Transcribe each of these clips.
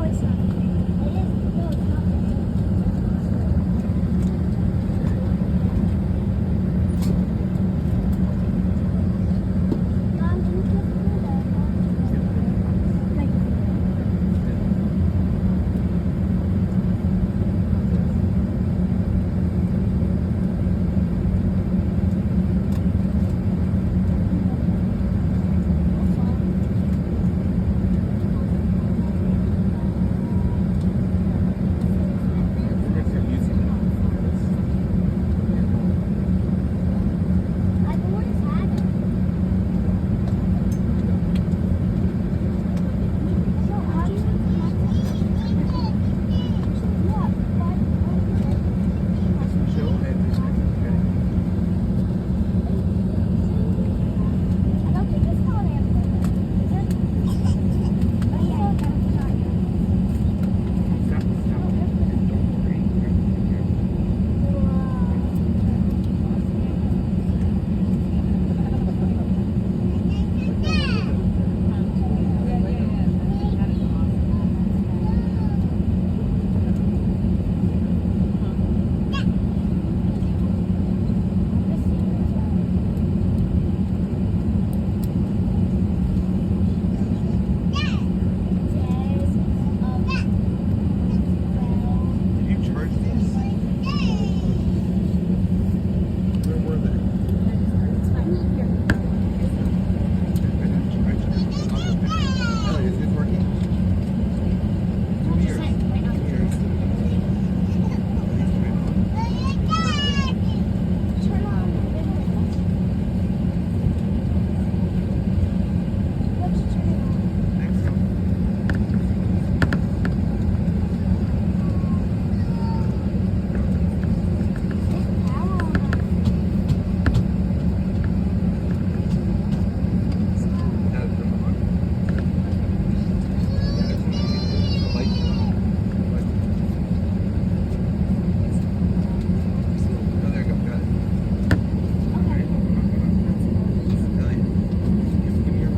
it's not. It is. No, it's not. Mom, can you give me the I've always had it. So how do you Did you charge these? Where were they? Oh, is it working? Give me yours. Give me yours. Next one. Now it's on. Yeah, it's the light. Oh, there you go. Got it. Alright, hold on. Elliot, give me your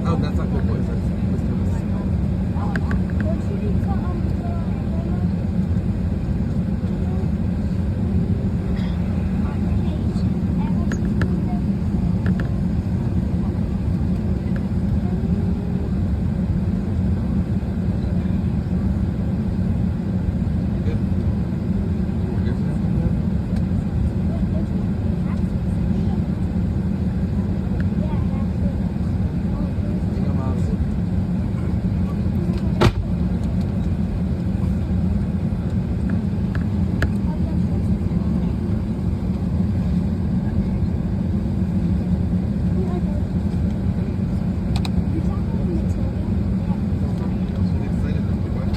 Oh, that's not good boys. That's good. We're good for that one now? Hang on, Moms. I'm excited to watch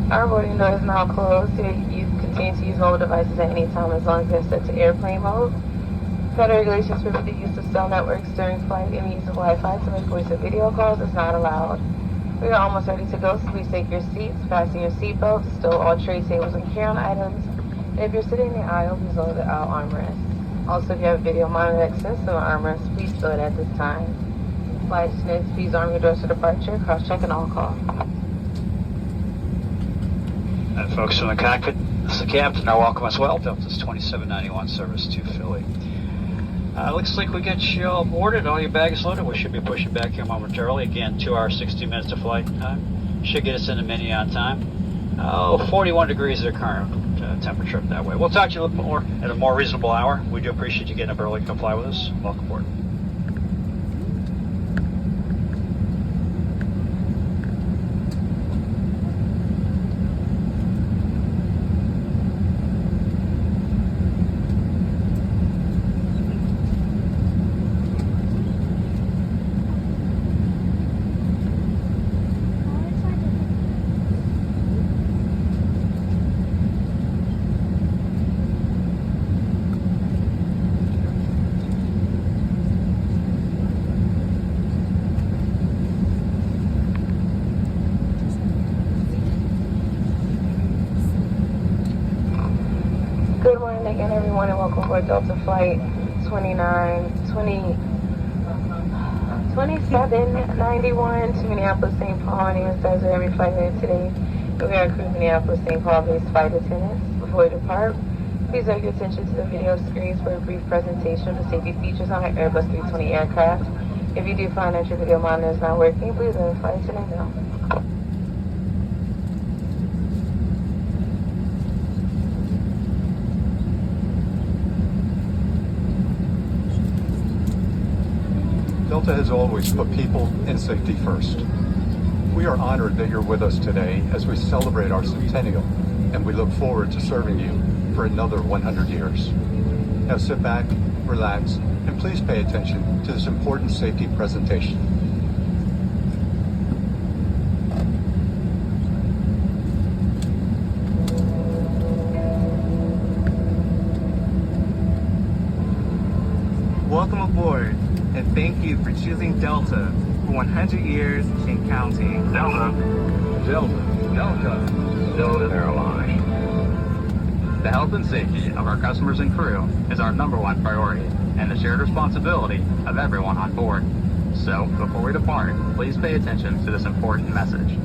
Our boarding door is now closed. You continue to use mobile devices at any time as long as they're set to airplane mode. Federal regulations prohibit the use of cell networks during flight, and the use of Wi-Fi to make voice or video calls is not allowed. We are almost ready to go, so please take your seats, fasten your seatbelts, stow all tray tables and carry-on items, and if you're sitting in the aisle, please lower the aisle armrest. Also, if you have a video monitor access to the armrest, please stow it at this time. Flight attendants, please arm your doors for departure, cross-check and all call. Folks from the cockpit, This is the captain. Now welcome as well. Delta's 2791 service to Philly. Looks like we got you all boarded. All your bags loaded. We should be pushing back here momentarily. Again, 2 hours, 60 minutes of flight time. Should get us in the Mini on time. 41 degrees is the current temperature that way. We'll talk to you a little bit more at a more reasonable hour. We do appreciate you getting up early to come fly with us. Welcome aboard. Good morning again, everyone, and welcome aboard Delta Flight 2791 to Minneapolis, St. Paul. My name is Desiree. I'm your flight leader today. And we are crew Minneapolis, St. Paul-based flight attendants. Before we depart, please direct your attention to the video screens for a brief presentation of the safety features on our Airbus 320 aircraft. If you do find that your video monitor is not working, please let the flight attendant know. Delta has always put people and safety first. We are honored that you're with us today as we celebrate our centennial, and we look forward to serving you for another 100 years. Now sit back, relax, and please pay attention to this important safety presentation. Welcome aboard, and thank you for choosing Delta for 100 years and counting. Delta Airlines. The health and safety of our customers and crew is our #1 priority and the shared responsibility of everyone on board. So, before we depart, please pay attention to this important message.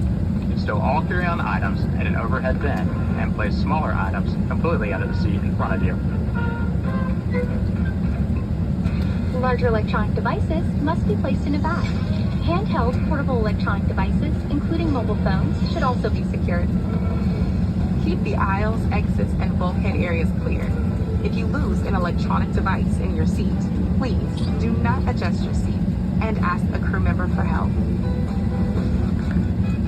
Stow all carry-on items in an overhead bin and place smaller items completely under the seat in front of you. Larger electronic devices must be placed in a bag. Handheld portable electronic devices, including mobile phones, should also be secured. Keep the aisles, exits, and bulkhead areas clear. If you lose an electronic device in your seat, please do not adjust your seat and ask a crew member for help.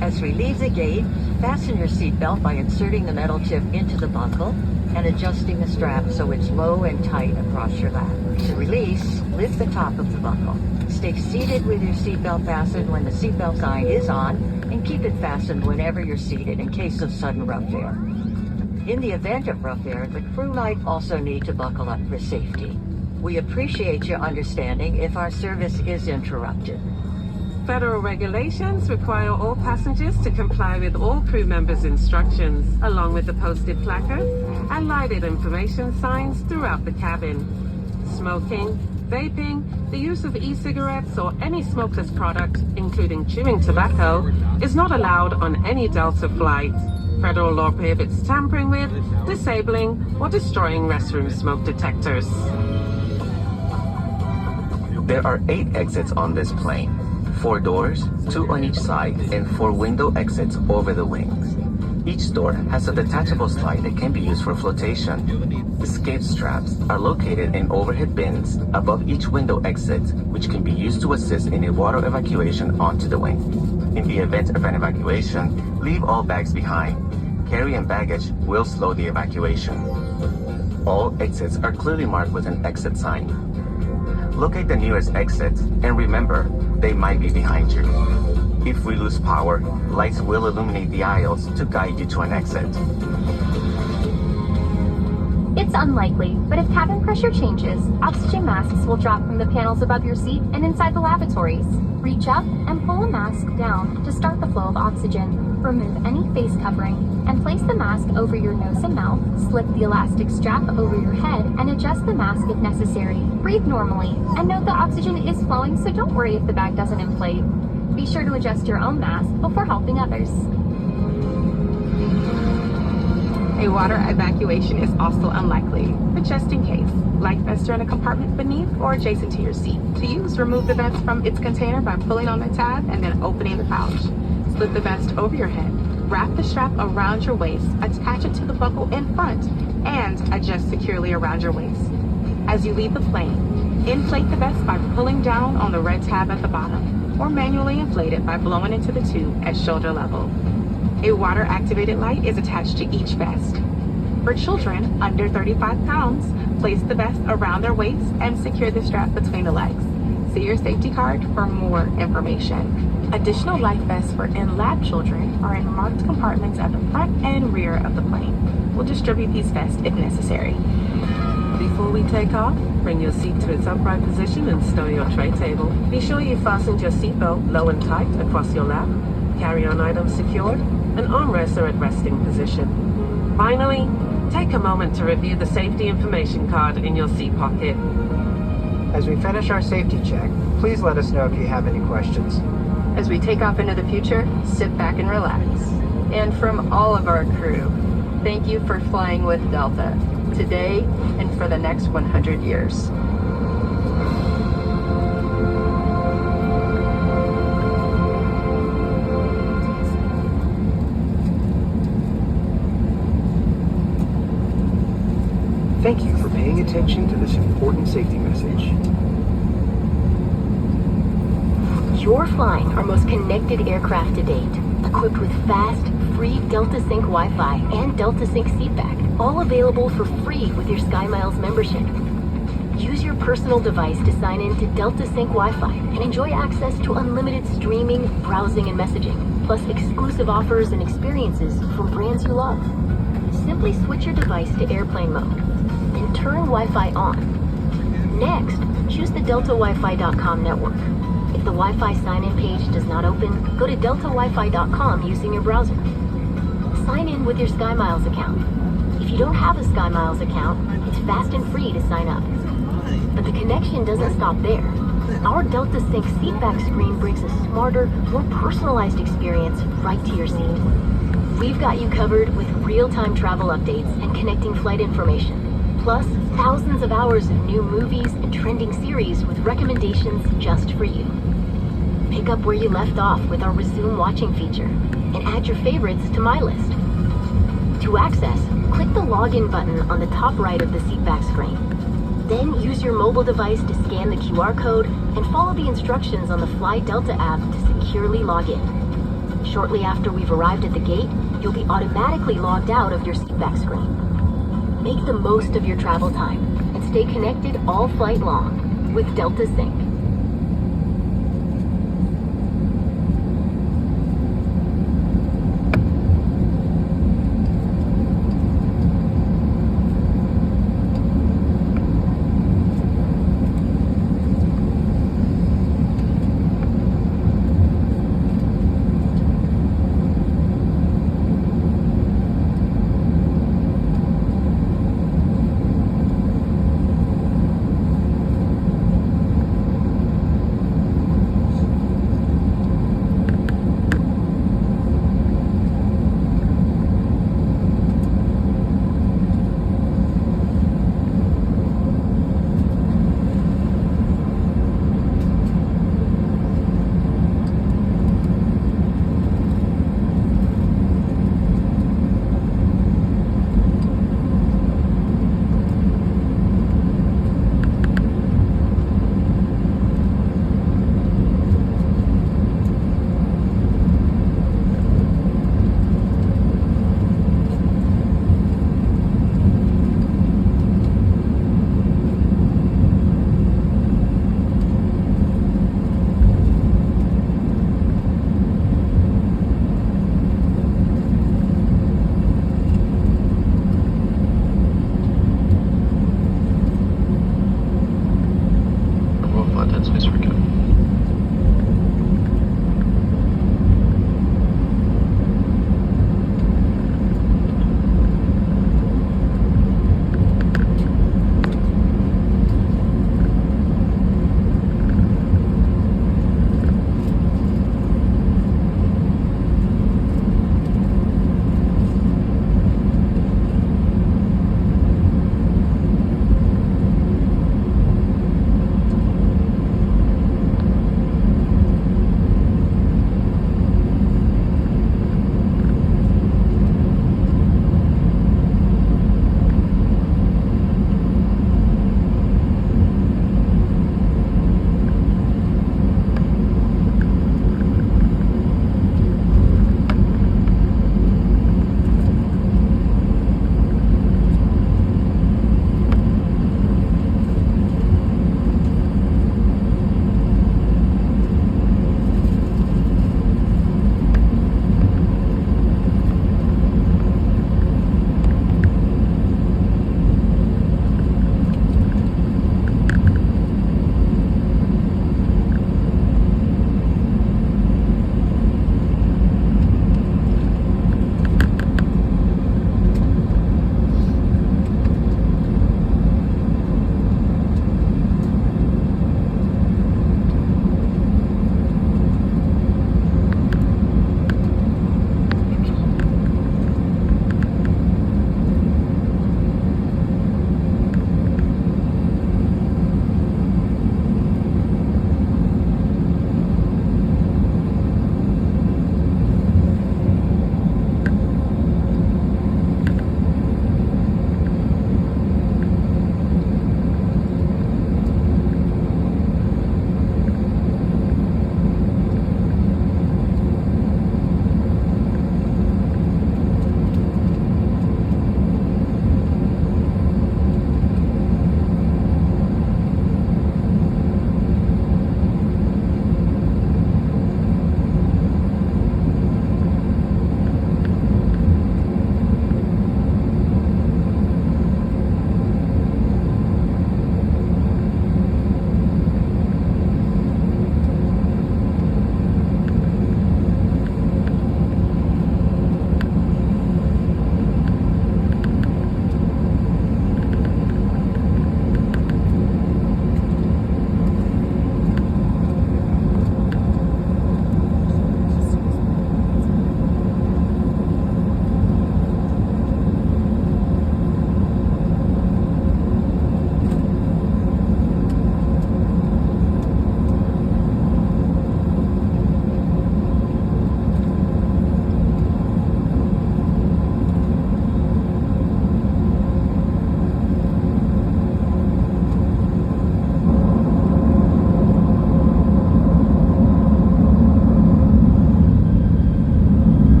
As we leave the gate, fasten your seatbelt by inserting the metal tip into the buckle and adjusting the strap so it's low and tight across your lap. To release, lift the top of the buckle. Stay seated with your seatbelt fastened when the seatbelt sign is on, and keep it fastened whenever you're seated in case of sudden rough air. In the event of rough air, the crew might also need to buckle up for safety. We appreciate your understanding if our service is interrupted. Federal regulations require all passengers to comply with all crew members' instructions, along with the posted placards and lighted information signs throughout the cabin. Smoking, vaping, the use of e-cigarettes or any smokeless product, including chewing tobacco, is not allowed on any Delta flight. Federal law prohibits tampering with, disabling, or destroying restroom smoke detectors. There are 8 exits on this plane. 4 doors, 2 on each side, and 4 window exits over the wings. Each door has a detachable slide that can be used for flotation. Escape straps are located in overhead bins above each window exit, which can be used to assist in a water evacuation onto the wing. In the event of an evacuation, leave all bags behind. Carry-on baggage will slow the evacuation. All exits are clearly marked with an exit sign. Locate the nearest exit, and remember, they might be behind you. If we lose power, lights will illuminate the aisles to guide you to an exit. It's unlikely, but if cabin pressure changes, oxygen masks will drop from the panels above your seat and inside the lavatories. Reach up and pull a mask down to start the flow of oxygen. Remove any face covering and place the mask over your nose and mouth. Slip the elastic strap over your head and adjust the mask if necessary. Breathe normally and note the oxygen is flowing, so don't worry if the bag doesn't inflate. Be sure to adjust your own mask before helping others. A water evacuation is also unlikely, but just in case, life vests are in a compartment beneath or adjacent to your seat. To use, remove the vest from its container by pulling on the tab and then opening the pouch. Slip the vest over your head, wrap the strap around your waist, attach it to the buckle in front, and adjust securely around your waist. As you leave the plane, inflate the vest by pulling down on the red tab at the bottom, or manually inflate it by blowing into the tube at shoulder level. A water-activated light is attached to each vest. For children under 35 pounds, place the vest around their waist and secure the strap between the legs. See your safety card for more information. Additional life vests for in-lab children are in marked compartments at the front and rear of the plane. We'll distribute these vests if necessary. Before we take off, bring your seat to its upright position and stow your tray table. Be sure you fastened your seatbelt low and tight across your lap. Carry-on items secured, and armrests are at resting position. Finally, take a moment to review the safety information card in your seat pocket. As we finish our safety check, please let us know if you have any questions. As we take off into the future, sit back and relax. And from all of our crew, thank you for flying with Delta, today and for the next 100 years. Thank you for paying attention to this important safety message. You're flying our most connected aircraft to date, equipped with fast, free Delta Sync Wi-Fi and Delta Sync seatback, all available for free with your SkyMiles membership. Use your personal device to sign in to Delta Sync Wi-Fi and enjoy access to unlimited streaming, browsing, and messaging, plus exclusive offers and experiences from brands you love. Simply switch your device to airplane mode and turn Wi-Fi on. Next, choose the DeltaWiFi.com network. If the Wi-Fi sign-in page does not open, go to DeltaWiFi.com using your browser. Sign in with your SkyMiles account. If you don't have a SkyMiles account, it's fast and free to sign up. But the connection doesn't stop there. Our Delta Sync seatback screen brings a smarter, more personalized experience right to your seat. We've got you covered with real-time travel updates and connecting flight information. Plus, thousands of hours of new movies and trending series with recommendations just for you. Pick up where you left off with our Resume Watching feature and add your favorites to My List. To access, click the Login button on the top right of the seatback screen. Then use your mobile device to scan the QR code and follow the instructions on the Fly Delta app to securely log in. Shortly after we've arrived at the gate, you'll be automatically logged out of your seatback screen. Make the most of your travel time and stay connected all flight long with Delta Sync. Space for